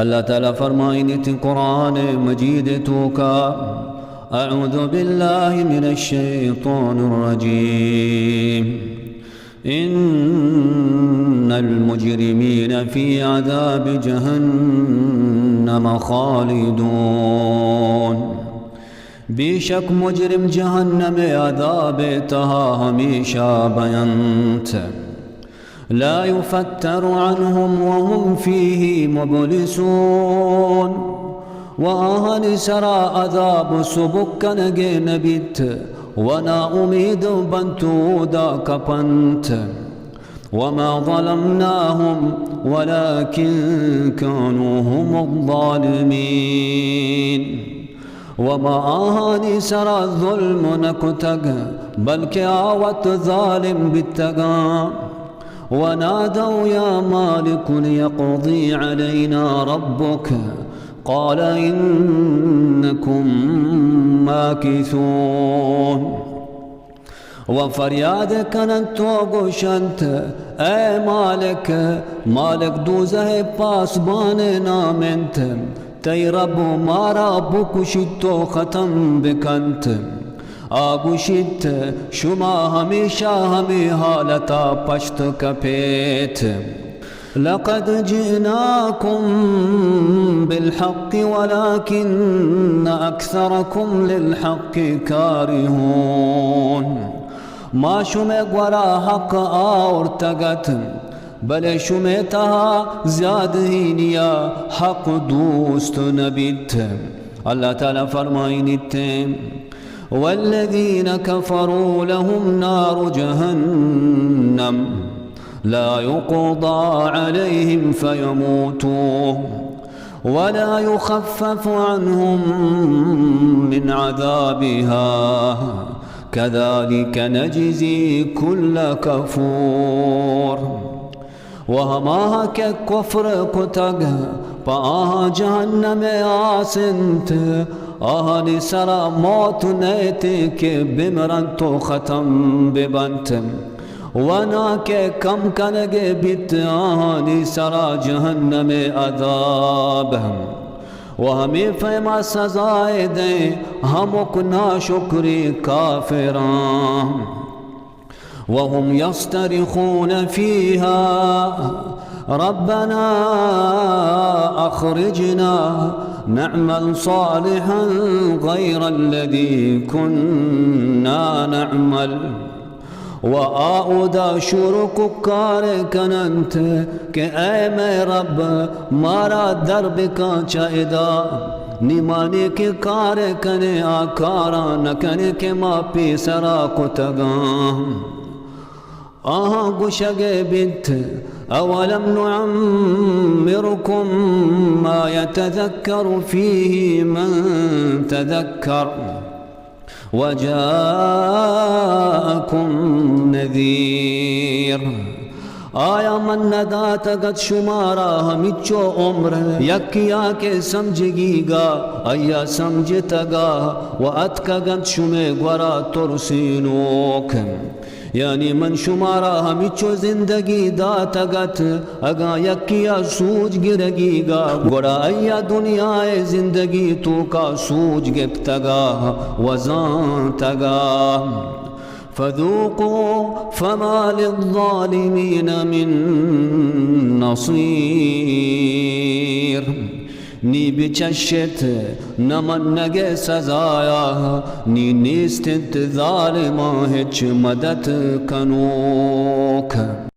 اللہ تعالیٰ فرمائیں تھی قرآن مجید تو کا اعوذ باللہ من الشیطان الرجیم ان المجرمین فی عذاب جہنم خالدون بے شک مجرم جہنم عذاب تہا ہمیشہ بیانت لا يفتر عنهم وهم فيه مبلسون وآهن سرى عذاب سبك نجين بيت ونا أميد بنتو داك بنت وما ظلمناهم ولكن كانوا هم الظالمين وما آهن سرى الظلم نكتق بل كاوت ظالم بالتقام ونادوا يا مالك ليقضي علينا ربك قال إنكم ماكثون وفرياد كانت وقشنت اے مالک دوزه پاسبان نامنت تی رب مارا بکشتو ختم بکنت آگوشت شما ہمیشہ ہمیں حالتا پشت کپیت لقد جئناكم بالحق ولكن أكثركم للحق كارهون ما شمع ورا حق آورتگت بل شمعتها زیادہینیا حق دوست نبیت اللہ تعالیٰ فرمائنیت والذين كفروا لهم نار جهنم لا يقضى عليهم فيموتوا ولا يخفف عنهم من عذابها كذلك نجزي كل كفور وهماها ككفر كتگ پاها جهنم آسنت آهانی سرا موت نیتی که بمرن تو ختم ببنت ونا که کم کنگے بیت آهانی سرا جہنم عذاب و ہمیں فیما سزائے دیں ہم اکنا شکری کافران وهم يصطرخون فيها ربنا أخرجنا نعمل صالحا غير الذي كنا نعمل وآؤدا شرك كاركننت كأي میں رب مارا درب کا چائدہ نیمانے کے کار کنے آکارا نکنے کے ما پی سرا کتگام آہاں گشگے بنت أولم نعمركم ما يتذكر فيه من تذكر وجاءكم نذير آیا من ندات قد شمارا ہمیچو عمر یکیا کے سمجھگی گا ایا سمجھتا گا واتکا قد شمے گورا ترسینوک یعنی من شمارا ہمیچو زندگی داتا گت اگا یکیا سوج گرگی گا گورا ایا دنیا زندگی تو کا سوج گپتا گا وزانتا گا فذوقوا فما للظالمين من نصير نی بچشت نمن نگے سزایا نی نیست ظالمہ ہچ مدد کنوک